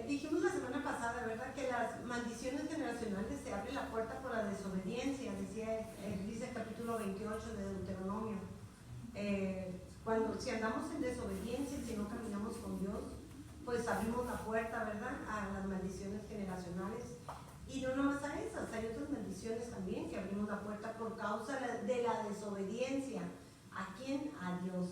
Dijimos la semana pasada, ¿verdad?, que las maldiciones generacionales se abre la puerta por la desobediencia, dice el capítulo 28 de Deuteronomio. Si andamos en desobediencia y si no caminamos con Dios, pues abrimos la puerta, ¿verdad?, a las maldiciones generacionales. Y no nomás a esas, hay otras maldiciones también que abrimos la puerta por causa de la desobediencia. ¿A quién? A Dios.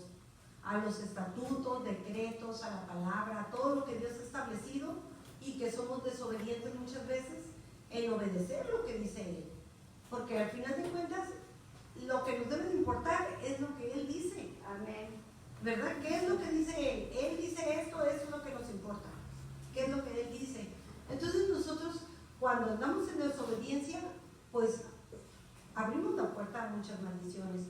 A los estatutos, decretos, a la palabra, a todo lo que Dios ha establecido, y que somos desobedientes muchas veces en obedecer lo que dice Él. Porque al final de cuentas, lo que nos debe de importar es lo que Él dice. Amén. ¿Verdad? ¿Qué es lo que dice Él? Él dice esto, eso es lo que nos importa. ¿Qué es lo que Él dice? Entonces nosotros, cuando andamos en desobediencia, pues abrimos la puerta a muchas maldiciones.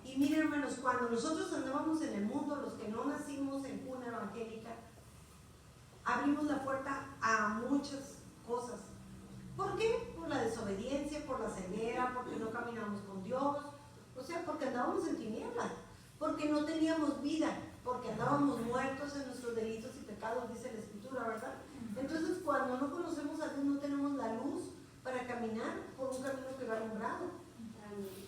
Y miren, hermanos, cuando nosotros andábamos en el mundo, los que no nacimos en cuna evangélica, abrimos la puerta a muchas cosas. ¿Por qué? Por la desobediencia, por la ceguera, porque no caminamos con Dios, o sea, porque andábamos en tinieblas, porque no teníamos vida, porque andábamos muertos en nuestros delitos y pecados, dice la Escritura, ¿verdad? Entonces, cuando no conocemos a Dios, no tenemos la luz para caminar por un camino que va alumbrado.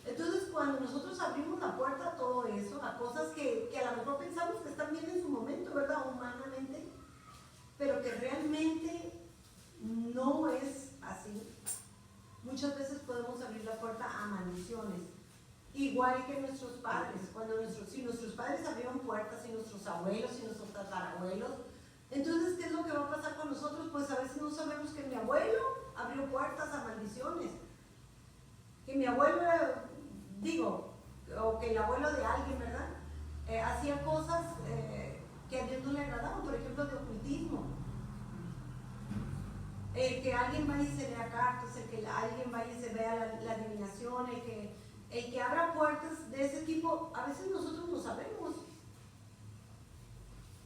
Entonces, cuando nosotros abrimos la puerta a todo eso, a cosas que a lo mejor pensamos que están bien en su momento, ¿verdad?, humanamente, pero que realmente no es así, muchas veces podemos abrir la puerta a maldiciones. Igual que nuestros padres, si nuestros padres abrieron puertas, y nuestros abuelos, y nuestros tatarabuelos, entonces, ¿qué es lo que va a pasar con nosotros? Pues a veces no sabemos que mi abuelo abrió puertas a maldiciones, que mi abuelo era, o que el abuelo de alguien, ¿verdad?, hacía cosas que a Dios no le agradaban, por ejemplo, de ocultismo. El que alguien vaya y se lea cartas, el que alguien vaya y se vea la adivinación, el que abra puertas de ese tipo, a veces nosotros no sabemos.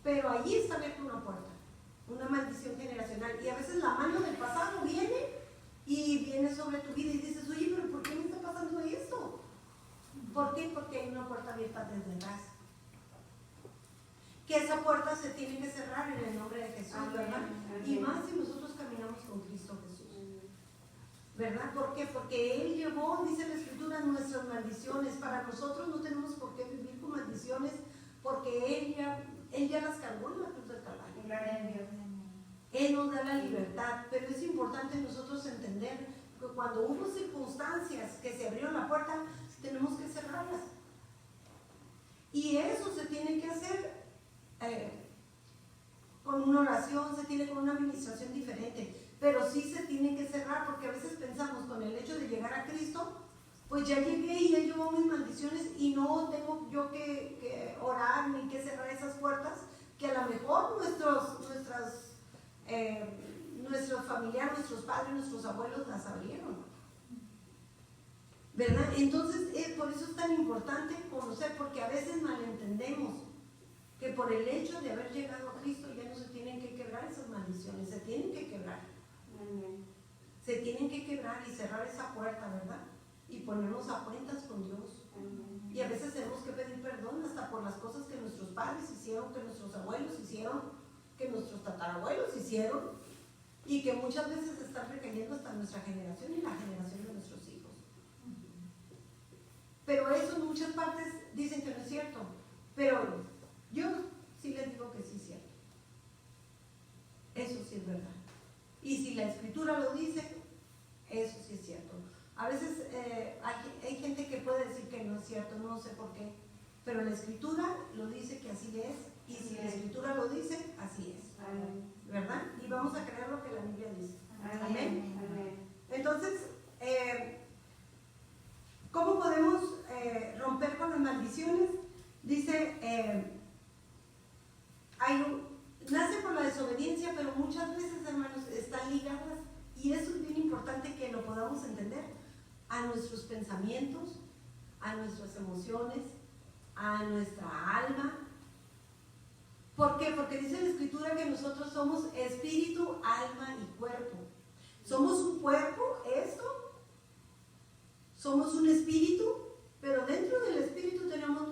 Pero allí está abierta una puerta, una maldición generacional. Y a veces la mano del pasado viene sobre tu vida y dices, oye, pero ¿por qué me está pasando esto? ¿Por qué? Porque hay una puerta abierta desde atrás. Que esa puerta se tiene que cerrar en el nombre de Jesús, ¿verdad? Y más si nosotros caminamos con Cristo Jesús, ¿verdad? ¿Por qué? Porque Él llevó, dice la Escritura, nuestras maldiciones. Para nosotros no tenemos por qué vivir con maldiciones, porque Él ya las cargó en la cruz del Calvario. Él nos da la libertad, pero es importante nosotros entender que cuando hubo circunstancias que se abrieron la puerta, tenemos que cerrarlas. Y eso se tiene que hacer con una oración, se tiene con una administración diferente, pero sí se tiene que cerrar, porque a veces pensamos con el hecho de llegar a Cristo, pues ya llegué y Él llevó mis maldiciones y no tengo yo que orar ni que cerrar esas puertas que a lo mejor nuestros familiares, nuestros padres, nuestros abuelos las abrieron, ¿verdad? Entonces, por eso es tan importante conocer, porque a veces malentendemos que por el hecho de haber llegado a Cristo ya no se tienen que quebrar esas maldiciones, se tienen que quebrar. Se tienen que quebrar y cerrar esa puerta, ¿verdad? Y ponernos a cuentas con Dios. Y a veces tenemos que pedir perdón hasta por las cosas que nuestros padres hicieron, que nuestros abuelos hicieron, que nuestros tatarabuelos hicieron, y que muchas veces están recayendo hasta nuestra generación y la generación de nuestros hijos. Pero eso en muchas partes dicen que no es cierto, pero yo sí les digo que sí es cierto. Eso sí es verdad. Y si la Escritura lo dice, eso sí es cierto. A veces hay gente que puede decir que no es cierto, no sé por qué, pero la Escritura lo dice que así es, y si la Escritura lo dice, así es. ¿Verdad? Y vamos a creer lo que la Biblia dice. Amén. Entonces, ¿cómo podemos romper con las maldiciones? Dice, nace por la desobediencia, pero muchas veces, hermanos, están ligadas, y eso es bien importante que lo podamos entender, a nuestros pensamientos, a nuestras emociones, a nuestra alma. ¿Por qué? Porque dice la Escritura que nosotros somos espíritu, alma y cuerpo. Somos un cuerpo, somos un espíritu, pero dentro del espíritu tenemos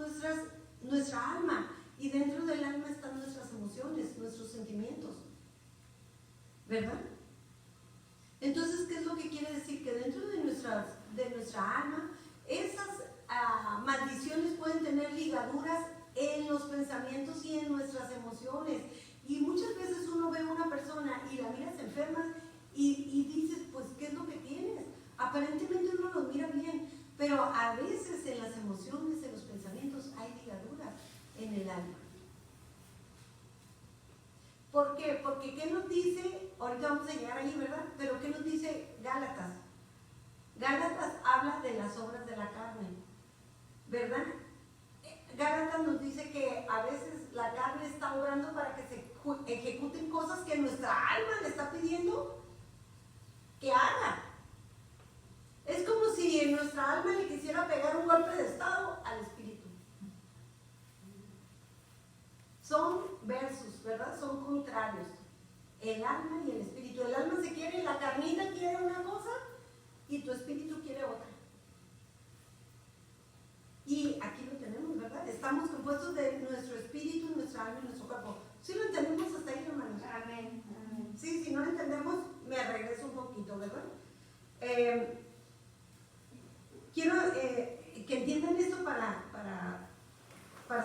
nuestra alma, y dentro del alma están nuestras emociones, nuestros sentimientos. ¿verdad? Entonces, ¿qué es lo que quiere decir? Que dentro de nuestra alma, esas maldiciones pueden tener ligaduras en los pensamientos y en nuestras emociones. Y muchas veces uno ve a una persona y la miras enferma y dices, pues, ¿qué es lo que tienes? Aparentemente uno lo mira bien, pero a veces en las emociones, en los pensamientos, hay ligaduras en el alma. ¿Por qué? Porque ¿qué nos dice? Ahorita vamos a llegar ahí, ¿verdad? Pero ¿qué nos dice Gálatas? Gálatas habla de las obras de la carne, ¿verdad? Gálatas nos dice que a veces la carne está obrando para que se ejecuten cosas que nuestra alma le está pidiendo que haga. Es como si en nuestra alma le quisiera pegar un golpe de estado al espíritu. Son versus, ¿verdad? Son contrarios. El alma y el espíritu. El alma se quiere, la carnita quiere una cosa y tu espíritu quiere otra. Y aquí lo tenemos, ¿verdad? Estamos compuestos de nuestro espíritu, nuestra alma y nuestro cuerpo. ¿Sí lo entendemos hasta ahí, hermanos? Amén. Amén. Sí, si no lo entendemos, me regreso un poquito, ¿verdad? Quiero que entiendan esto para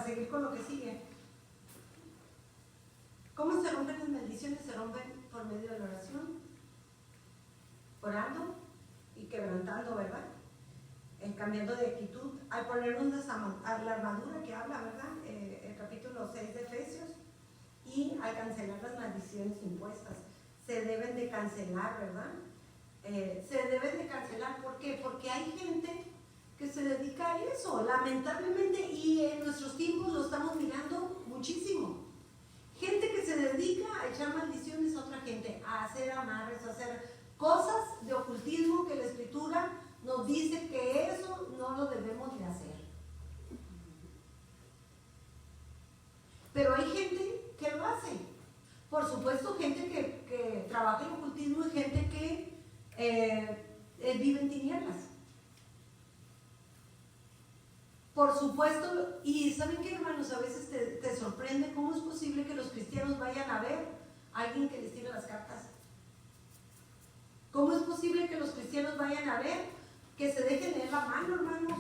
seguir con lo que sigue. ¿Cómo se rompen las maldiciones? Se rompen por medio de la oración, orando y quebrantando, ¿verdad? Cambiando de actitud, al ponernos la armadura que habla, ¿verdad? El capítulo 6 de Efesios, y al cancelar las maldiciones impuestas. Se deben de cancelar, ¿verdad? Se deben de cancelar, ¿por qué? Porque hay gente que se dedica a eso, lamentablemente, y en nuestros tiempos lo estamos mirando muchísimo. Gente que se dedica a echar maldiciones a otra gente, a hacer amarres, a hacer cosas de ocultismo que la Escritura nos dice que eso no lo debemos de hacer. Pero hay gente que lo hace. Por supuesto, gente que trabaja en ocultismo y gente que vive en tinieblas. Por supuesto, y ¿saben qué, hermanos? A veces te sorprende cómo es posible que los cristianos vayan a ver a alguien que les tire las cartas. ¿Cómo es posible que los cristianos vayan a ver que se dejen leer la mano, hermanos?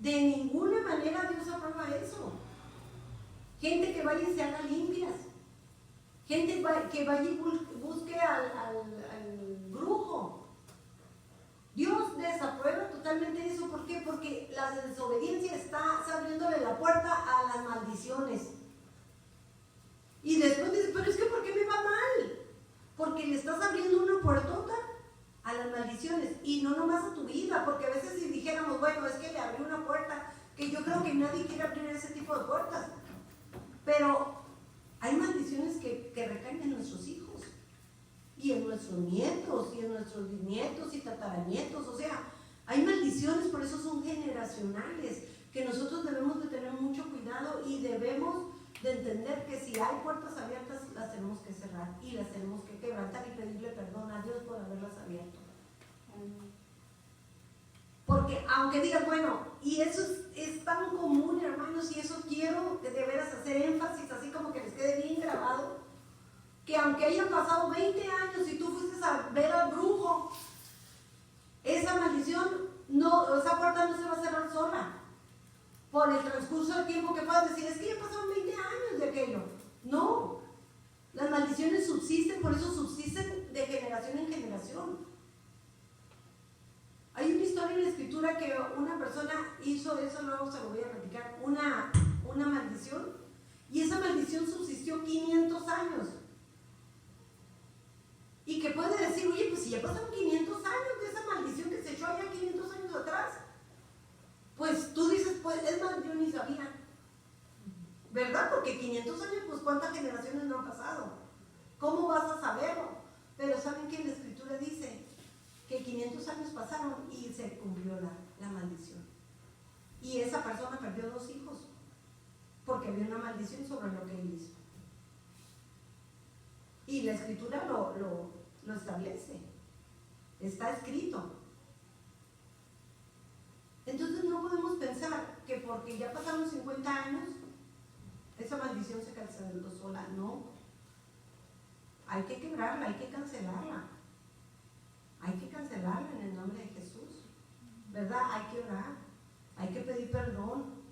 De ninguna manera Dios aprueba eso. Gente que vaya y se haga limpias. Gente que vaya y busque al brujo. Dios desaprueba totalmente eso. ¿Por qué? Porque la desobediencia está abriéndole la puerta a las maldiciones. Y después dice, pero es que ¿por qué me va mal? Porque le estás abriendo una puertota a las maldiciones, y no nomás a tu vida, porque a veces si dijéramos, bueno, es que le abrí una puerta, que yo creo que nadie quiere abrir ese tipo de puertas, pero hay maldiciones que recaen en nuestros hijos, y en nuestros nietos, y en nuestros bisnietos y tataranietos. O sea, hay maldiciones, por eso son generacionales, que nosotros debemos de tener mucho cuidado y debemos de entender que si hay puertas abiertas, las tenemos que cerrar y las tenemos que quebrantar y pedirle perdón a Dios por haberlas abierto. Porque aunque digas, bueno, y eso es tan común, hermanos, y eso quiero de veras hacer énfasis, así como que les quede bien grabado, que aunque hayan pasado 20 años y tú fuiste a ver al brujo, esa maldición, no, esa puerta no se va a cerrar sola. Por el transcurso del tiempo que puedas decir, es que ya pasaron 20 años de aquello. No, las maldiciones subsisten, por eso subsisten de generación en generación. Hay una historia en la Escritura que una persona hizo eso, luego se lo voy a platicar, una maldición, y esa maldición subsistió 500 años. Y que puede decir, oye, pues si ya pasaron 500 años de esa maldición que se echó allá 500 años atrás, pues tú dices, pues es más, yo ni sabía, ¿verdad? Porque 500 años, pues ¿cuántas generaciones no han pasado? ¿Cómo vas a saberlo? Pero ¿saben qué? La Escritura dice que 500 años pasaron y se cumplió la maldición. Y esa persona perdió 2 hijos, porque había una maldición sobre lo que él hizo. Y la Escritura lo establece, está escrito. Entonces no podemos pensar que porque ya pasaron 50 años, esa maldición se canceló sola. No. hay que quebrarla, hay que cancelarla. Hay que cancelarla en el nombre de Jesús, ¿verdad? Hay que orar, hay que pedir perdón.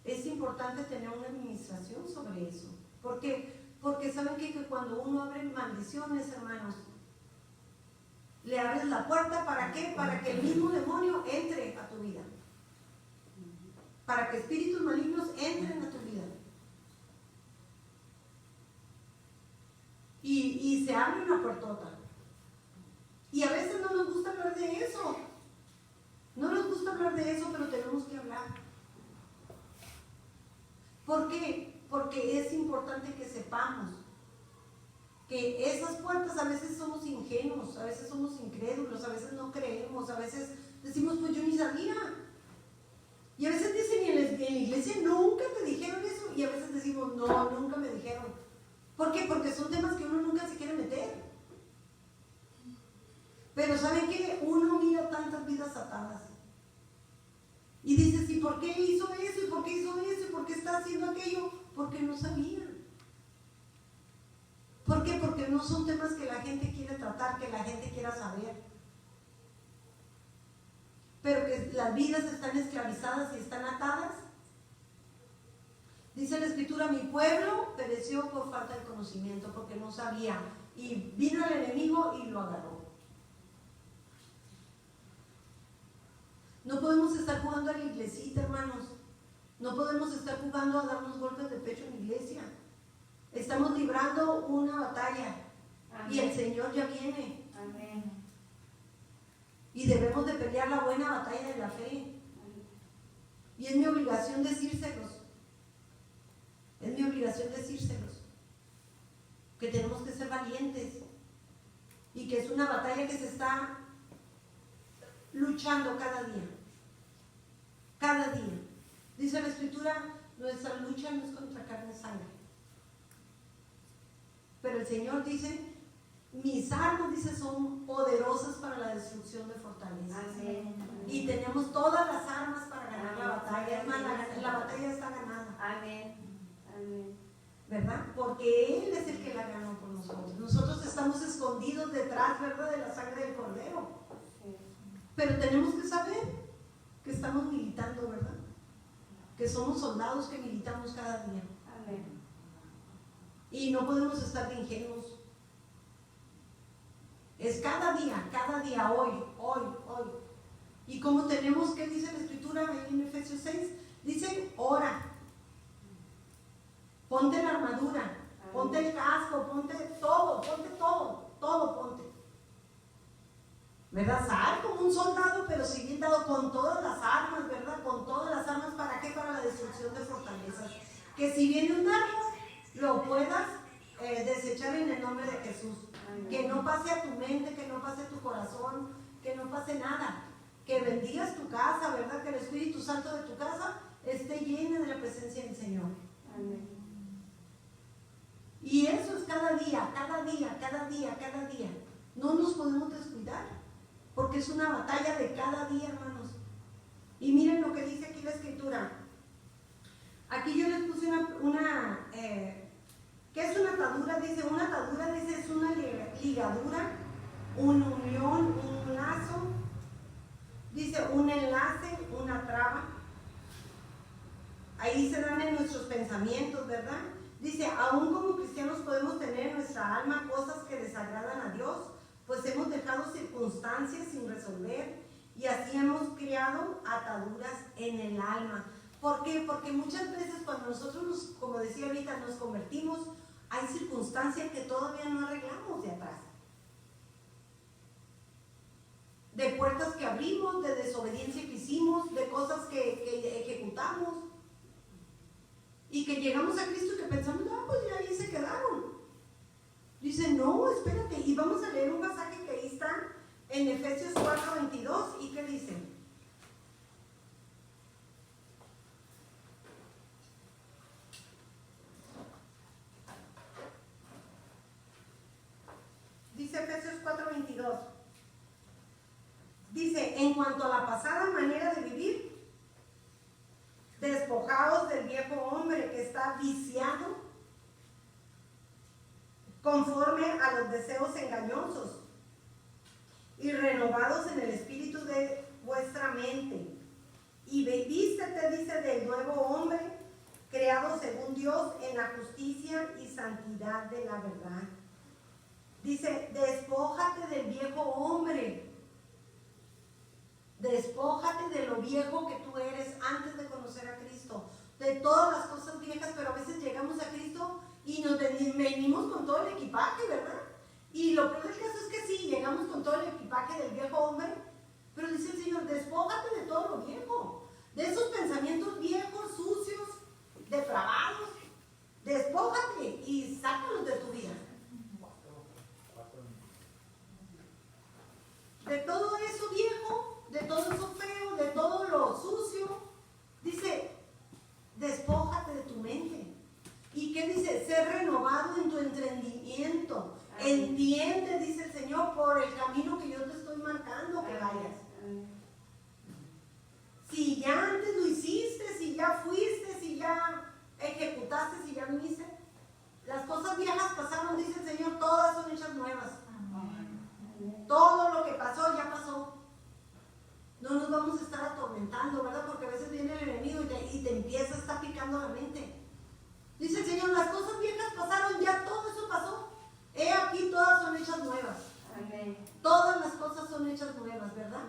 Es importante tener una administración sobre eso. Porque saben que cuando uno abre maldiciones, hermanos, le abres la puerta, ¿para qué? Para que el mismo demonio entre a tu vida. Para que espíritus malignos entren a tu vida. Y se abre una puertota. Y a veces no nos gusta hablar de eso. No nos gusta hablar de eso, pero tenemos que hablar. ¿Por qué? Porque es importante que sepamos que esas puertas, a veces somos ingenuos, a veces somos incrédulos, a veces no creemos, a veces decimos, pues yo ni sabía. Y a veces dicen, en la iglesia nunca te dijeron eso, y a veces decimos, no, nunca me dijeron. ¿Por qué? Porque son temas que uno nunca se quiere meter. Pero ¿saben qué? Uno mira tantas vidas atadas. Y dices, ¿y por qué hizo eso? ¿Y por qué hizo eso? ¿Y por qué está haciendo aquello? Porque no sabían. ¿Por qué? Porque no son temas que la gente quiere tratar, que la gente quiera saber. Pero que las vidas están esclavizadas y están atadas. Dice la Escritura, mi pueblo pereció por falta de conocimiento, porque no sabía. Y vino el enemigo y lo agarró. No podemos estar jugando a la iglesita, hermanos. No podemos estar jugando a darnos golpes de pecho en la iglesia. Estamos librando una batalla. Amén. Y el Señor ya viene. Amén. Y debemos de pelear la buena batalla de la fe. Amén. Y es mi obligación decírselos. Es mi obligación decírselos. Que tenemos que ser valientes. Y que es una batalla que se está luchando cada día. Cada día. Dice la Escritura, nuestra lucha no es contra carne y sangre. Pero el Señor dice, mis armas, dice, son poderosas para la destrucción de fortalezas. Amén. Y tenemos todas las armas para ganar la batalla. Es más, la batalla está ganada. Amén. Amén. ¿Verdad? Porque Él es el que la ganó por nosotros. Nosotros estamos escondidos detrás, ¿verdad?, de la sangre del Cordero. Pero tenemos que saber que estamos militando, ¿verdad? Que somos soldados que militamos cada día. Amén. Y no podemos estar de ingenuos. Es cada día, hoy. Y como tenemos, ¿qué dice la Escritura ahí en Efesios 6? Dice, ora. Ponte la armadura, ponte el casco, ponte todo, ponte. ¿Verdad? Sal como un soldado, pero dado con todas las armas, ¿verdad? Con todas las armas, ¿para qué? Para la destrucción de fortalezas. Que si viene un dardo, lo puedas desechar en el nombre de Jesús. Amén. Que no pase a tu mente, que no pase a tu corazón, que no pase nada. Que bendigas tu casa, ¿verdad? Que el Espíritu Santo de tu casa esté lleno de la presencia del Señor. Amén. Y eso es cada día. No nos podemos descuidar, porque es una batalla de cada día, hermanos. Y miren lo que dice aquí la Escritura. Aquí yo les puse ¿qué es una atadura? Dice, una atadura, dice, es una ligadura, una unión, un lazo, dice, un enlace, una traba. Ahí se dan en nuestros pensamientos, ¿verdad? Dice, aún como cristianos podemos tener en nuestra alma cosas que desagradan a Dios, pues hemos dejado circunstancias sin resolver y así hemos creado ataduras en el alma. ¿Por qué? Porque muchas veces cuando nosotros, como decía ahorita, nos convertimos, hay circunstancias que todavía no arreglamos de atrás. De puertas que abrimos, de desobediencia que hicimos, de cosas que ejecutamos. Y que llegamos a Cristo y que pensamos, pues ya ahí se quedaron. Dice, no, espérate. Y vamos a leer un pasaje que ahí está en Efesios 4:22. ¿Y qué dice? Dice Efesios 4:22. Dice, en cuanto a la pasada manera de vivir, despojaos del viejo hombre que está viciado conforme a los deseos engañosos, y renovados en el espíritu de vuestra mente. Y vístete, dice, del nuevo hombre, creado según Dios en la justicia y santidad de la verdad. Dice, despójate del viejo hombre. Despójate de lo viejo que tú eres antes de conocer a Cristo. De todas las cosas viejas, pero a veces llegamos a Cristo y nos venimos con todo el equipaje, ¿verdad? Y lo peor del caso es que sí, llegamos con todo el equipaje del viejo hombre, pero dice el Señor, despójate de todo lo viejo, de esos pensamientos viejos, sucios, depravados. Despójate y sácalos de tu vida. De todo eso viejo, de todo eso feo, de todo lo sucio. Dice, despójate de tu mente. ¿Y qué dice? Ser renovado en tu entendimiento. Entiende, dice el Señor, por el camino que yo te estoy marcando que vayas. Si ya antes lo hiciste, si ya fuiste, si ya ejecutaste, si ya viniste, las cosas viejas pasaron, dice el Señor, todas son hechas nuevas. Todo lo que pasó ya pasó. No nos vamos a estar atormentando, ¿verdad? Porque a veces viene el enemigo y te empieza a estar picando la mente. Dice el Señor, las cosas viejas pasaron, ya todo eso pasó. He aquí, todas son hechas nuevas. Amén. Todas las cosas son hechas nuevas, ¿verdad?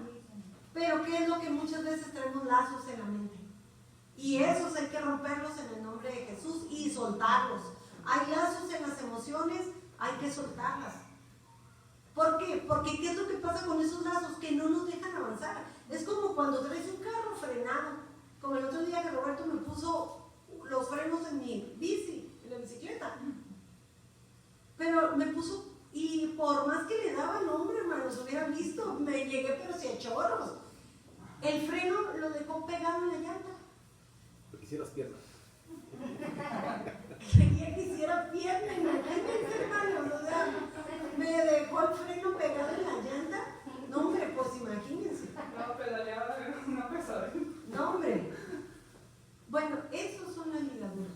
Pero ¿qué es lo que muchas veces tenemos lazos en la mente? Y esos hay que romperlos en el nombre de Jesús y soltarlos. Hay lazos en las emociones, hay que soltarlas. ¿Por qué? Porque ¿qué es lo que pasa con esos lazos? Que no nos dejan avanzar. Es como cuando traes un carro frenado. Como el otro día que Roberto me puso los frenos en mi bici, en la bicicleta. Pero me puso, y por más que le daba el nombre, hermanos, hubieran visto, me llegué pero si a chorros. El freno lo dejó pegado en la llanta. Lo quisieras piernas. Quería que hiciera pierna, imagínense, hermanos, o sea, me dejó el freno pegado en la llanta. No, hombre, pues imagínense. No, pedaleaba una pesadilla. No, hombre. Bueno, esos son las ligaduras.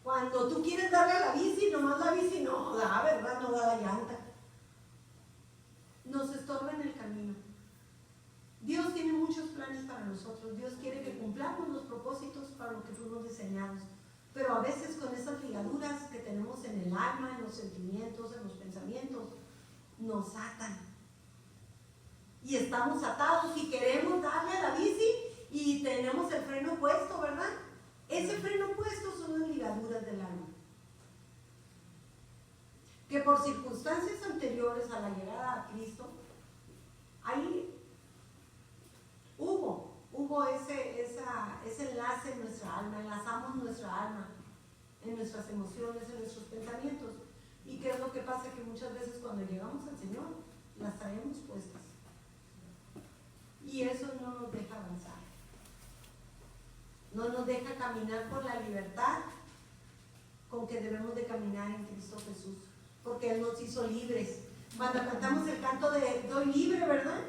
Cuando tú quieres darle a la bici, nomás la bici no da, ¿verdad? No da la llanta. Nos estorba en el camino. Dios tiene muchos planes para nosotros. Dios quiere que cumplamos los propósitos para los que fuimos diseñados. Pero a veces con esas ligaduras que tenemos en el alma, en los sentimientos, en los pensamientos, nos atan. Y estamos atados y queremos darle a la bici y tenemos el freno puesto, ¿verdad? Ese freno puesto son las ligaduras del alma. Que por circunstancias anteriores a la llegada a Cristo, ahí hubo ese enlace en nuestra alma, enlazamos nuestra alma en nuestras emociones, en nuestros pensamientos. ¿Y qué es lo que pasa? Que muchas veces cuando llegamos al Señor, las traemos puestas. Y eso no nos deja avanzar. No nos deja caminar por la libertad con que debemos de caminar en Cristo Jesús. Porque Él nos hizo libres. Cuando cantamos el canto de "Doy libre", ¿verdad?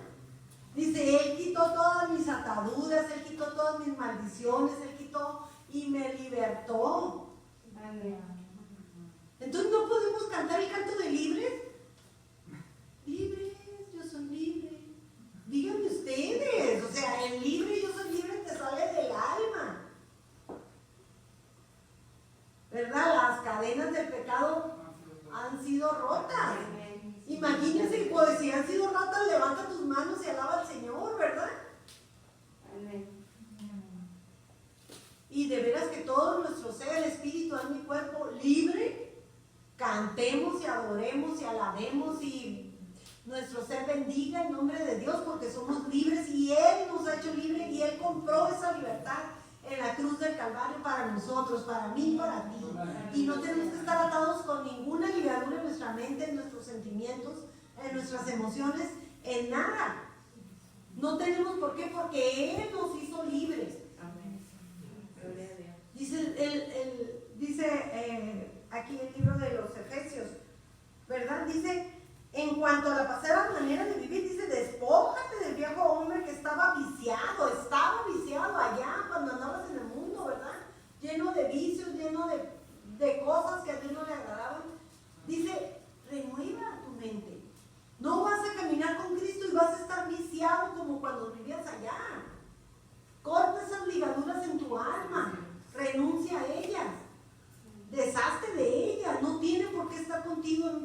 Dice, Él quitó todas mis ataduras, Él quitó todas mis maldiciones, Él quitó y me libertó. Entonces no podemos cantar el canto de libres. Libres, yo soy libre. Díganme ustedes, o sea, el libre, yo soy libre, te sale del alma. ¿Verdad? Las cadenas del pecado han sido rotas. Imagínense, pues si han sido rotas, levanta tus manos y alaba al Señor, ¿verdad? Y de veras que todo nuestro ser, el espíritu, alma y cuerpo libre, cantemos y adoremos y alabemos y nuestro ser bendiga el nombre de Dios porque somos libres y Él nos ha hecho libres y Él compró esa libertad en la cruz del Calvario para nosotros, para mí y para ti. Y no tenemos que estar atados con ninguna ligadura en nuestra mente, en nuestros sentimientos, en nuestras emociones, en nada. No tenemos por qué, porque Él nos hizo libres. Dice aquí el libro de los Efesios, ¿verdad? Dice, en cuanto a la pasada manera de vivir, dice, despójate del viejo hombre que estaba viciado allá cuando andabas en el mundo, ¿verdad? Lleno de vicios, lleno de cosas que a Dios no le agradaban. Dice,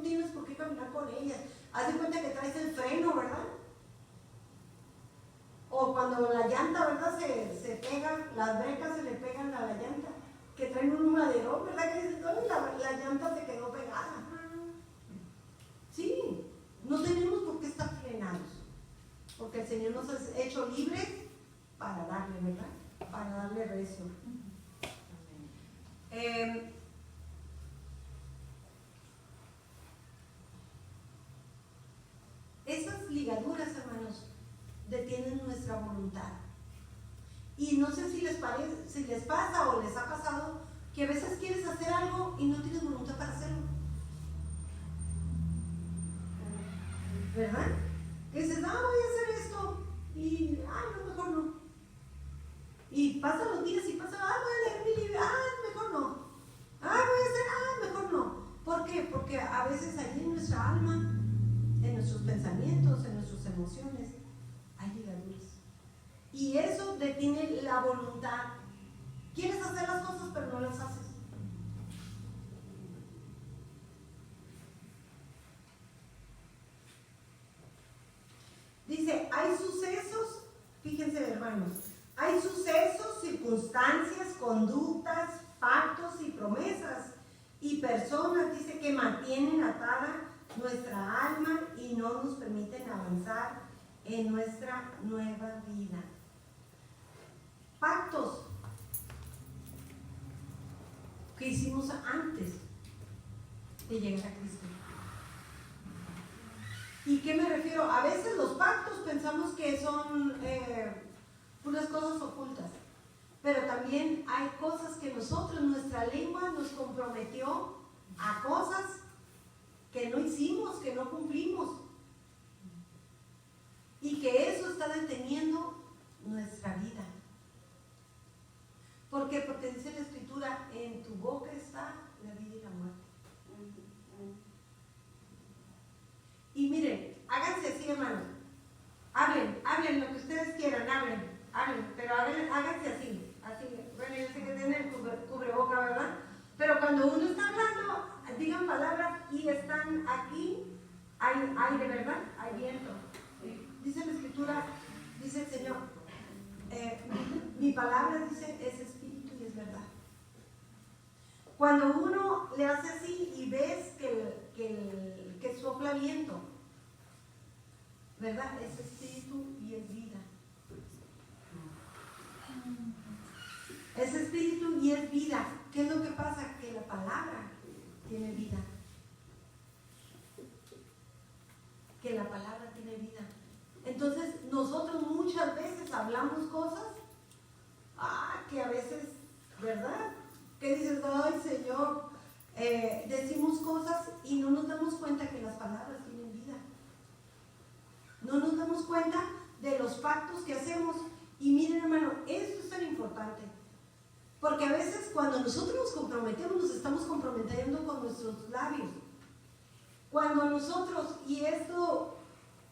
tienes por qué caminar con ellas. Haz de cuenta que traes el freno, ¿verdad? O cuando la llanta, ¿verdad? Se pega, las brecas se le pegan a la llanta, que traen un madero, ¿verdad? Que dices, "Ay, la llanta se quedó pegada". Sí, no tenemos por qué estar frenados, porque el Señor nos ha hecho libres para darle, ¿verdad? Para darle recio. Esas ligaduras, hermanos, detienen nuestra voluntad. Y no sé si les pasa o les ha pasado que a veces quieres hacer algo y no tienes voluntad para hacerlo. ¿Verdad? Que dices, voy a hacer esto y, no, mejor no. Y pasan los días y voy a leer mi libro, mejor no. Voy a hacer, mejor no. ¿Por qué? Porque a veces allí en nuestra alma, en nuestros pensamientos, en nuestras emociones, hay ligaduras. Y eso detiene la voluntad. Quieres hacer las cosas, pero no las haces. Dice, hay sucesos, fíjense hermanos, hay sucesos, circunstancias, conductas, pactos y promesas y personas, dice, que mantienen atada nuestra alma y no nos permiten avanzar en nuestra nueva vida. Pactos que hicimos antes de llegar a Cristo. ¿Y qué me refiero? A veces los pactos pensamos que son unas cosas ocultas, pero también hay cosas que nosotros, nuestra lengua nos comprometió a cosas que no hicimos, que no cumplimos, y que eso está deteniendo nuestra vida. ¿Por qué? Porque dice la Escritura, en tu boca está la vida y la muerte. Y miren, háganse así, hermanos. Hablen lo que ustedes quieran, hablen, pero háganse así. Bueno, yo sé que tienen el cubreboca, ¿verdad? Pero cuando uno está hablando, digan palabras y están aquí, hay aire, ¿verdad? Hay viento. Dice la Escritura, dice el Señor, mi palabra, dice, es espíritu y es verdad. Cuando uno le hace así y ves que sopla viento, ¿verdad? Es espíritu y es vida. Es espíritu y es vida. ¿Qué es lo que pasa? Que la palabra tiene vida. Que la palabra tiene vida. Entonces, nosotros muchas veces hablamos cosas, que a veces, ¿verdad? Que dices, ay Señor, decimos cosas y no nos damos cuenta que las palabras tienen vida. No nos damos cuenta de los pactos que hacemos. Y miren, hermano, esto es tan importante. Porque a veces cuando nosotros nos comprometemos, nos estamos comprometiendo con nuestros labios. Cuando nosotros, y esto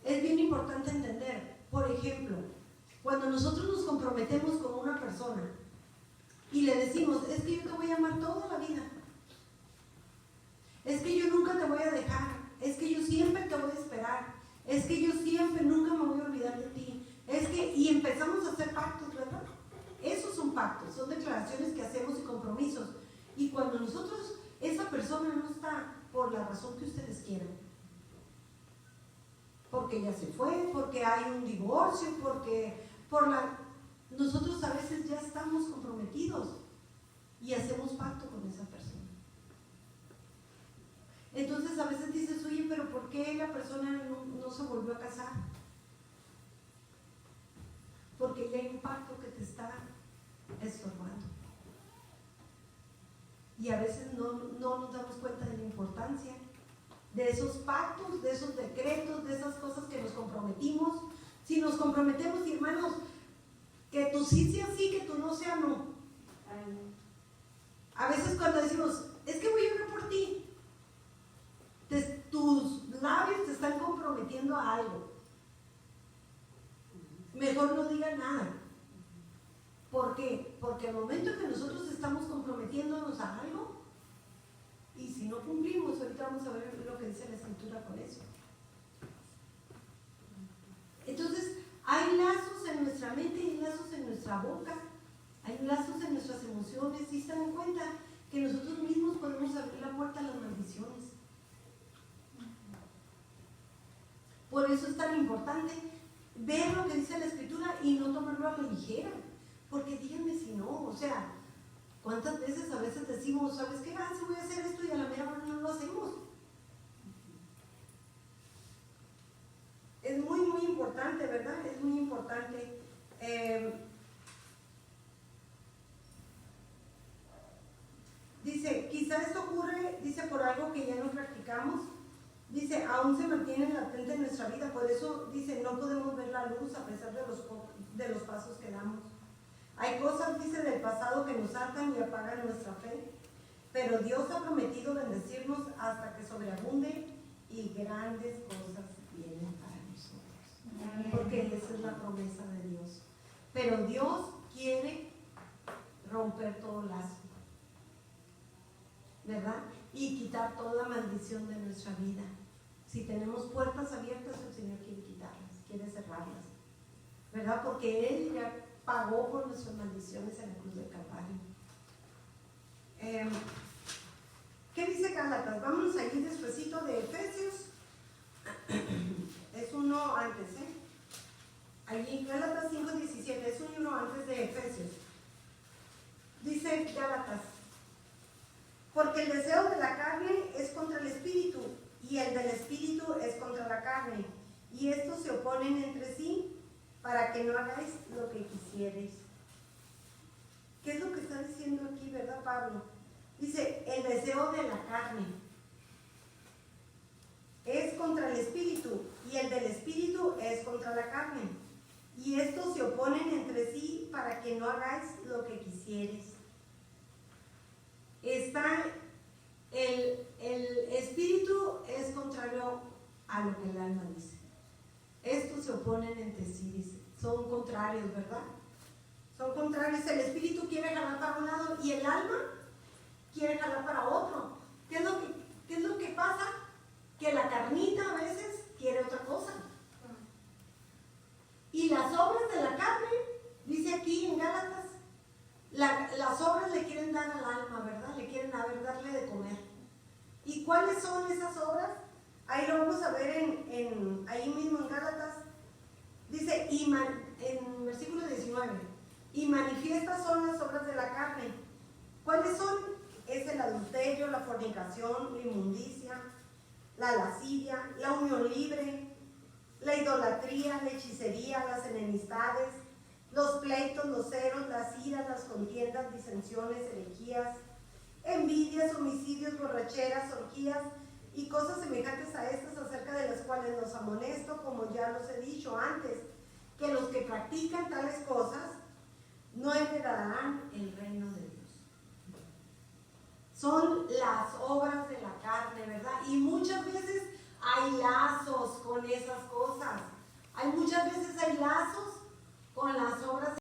es bien importante entender, por ejemplo, cuando nosotros nos comprometemos con una persona y le decimos, es que yo te voy a amar toda la vida, es que yo nunca te voy a dejar, es que yo siempre te voy a esperar, es que yo siempre, nunca me voy a olvidar de ti, y empezamos a hacer pactos, ¿verdad? Esos son pactos, son declaraciones que hacemos y compromisos. Y cuando nosotros, esa persona no está por la razón que ustedes quieran, porque ya se fue, porque hay un divorcio, nosotros a veces ya estamos comprometidos y hacemos pacto con esa persona. Entonces a veces dices, oye, pero ¿por qué la persona no se volvió a casar? Porque ya hay un pacto que te está estorbando. Y a veces no nos damos cuenta de la importancia de esos pactos, de esos decretos, de esas cosas que nos comprometimos. Si nos comprometemos, hermanos, que tú sí sea sí, que tú no sea no. A veces cuando decimos, es que voy a orar por ti, tus labios te están comprometiendo a algo. Mejor no diga nada. ¿Por qué? Porque al momento que nosotros estamos comprometiéndonos a algo, y si no no cumplimos. Ahorita vamos a ver lo que dice la Escritura con eso. Entonces, hay lazos en nuestra mente y hay lazos en nuestra boca, hay lazos en nuestras emociones. ¿Sí se dan cuenta que nosotros mismos podemos abrir la puerta a las maldiciones? Por eso es tan importante ver lo que dice la Escritura y no tomarlo a la ligera. Porque díganme si no, o sea, ¿cuántas veces a veces decimos, ¿sabes qué? Si voy a hacer esto y a la mera hora no lo hacemos. Es muy, muy importante, ¿verdad? Es muy importante. Dice, quizá esto ocurre, dice, por algo que ya no practicamos. Dice, aún se mantiene latente en nuestra vida. Por eso, dice, no podemos ver la luz a pesar de los pasos que damos. Hay cosas, dice, del pasado que nos atan y apagan nuestra fe. Pero Dios ha prometido bendecirnos hasta que sobreabunde y grandes cosas vienen para nosotros. Porque esa es la promesa de Dios. Pero Dios quiere romper todo lazo, ¿verdad? Y quitar toda maldición de nuestra vida. Si tenemos puertas abiertas, el Señor quiere quitarlas, quiere cerrarlas, ¿verdad? Porque Él ya pagó por nuestras maldiciones en la cruz del Calvario. ¿Qué dice Gálatas? Vámonos a ir despuesito de Efesios. Es uno antes, Allí Gálatas 5:17, es un libro antes de Efesios. Dice Gálatas, porque el deseo de la carne es contra el espíritu y el del espíritu es contra la carne, y estos se oponen entre sí para que no hagáis lo que quisierais. ¿Qué es lo que está diciendo aquí, verdad, Pablo? Dice, el deseo de la carne es contra el espíritu y el del espíritu es contra la carne, y estos se oponen entre sí para que no hagáis lo que quisierais. Está el espíritu es contrario a lo que el alma dice. Estos se oponen entre sí, dice. Son contrarios, ¿verdad? Son contrarios. El espíritu quiere jalar para un lado y el alma quiere jalar para otro. ¿Qué es lo que pasa? Que la carnita a veces quiere otra cosa. Y las obras de la carne, dice aquí en Gálatas, las obras le quieren dar al alma, ¿verdad? Le quieren darle de comer. ¿Y cuáles son esas obras? Ahí lo vamos a ver ahí mismo en Gálatas. Dice, en versículo 19, y manifiestas son las obras de la carne. ¿Cuáles son? Es el adulterio, la fornicación, la inmundicia, la lascivia, la unión libre, la idolatría, la hechicería, las enemistades, los pleitos, los celos, las iras, las contiendas, disensiones, herejías, envidias, homicidios, borracheras, orgías y cosas semejantes a estas, acerca de las cuales los amonesto, como ya los he dicho antes, que los que practican tales cosas no heredarán el reino de Dios. Son las obras de la carne, ¿verdad? Y muchas veces hay lazos con esas cosas. Muchas veces hay lazos con las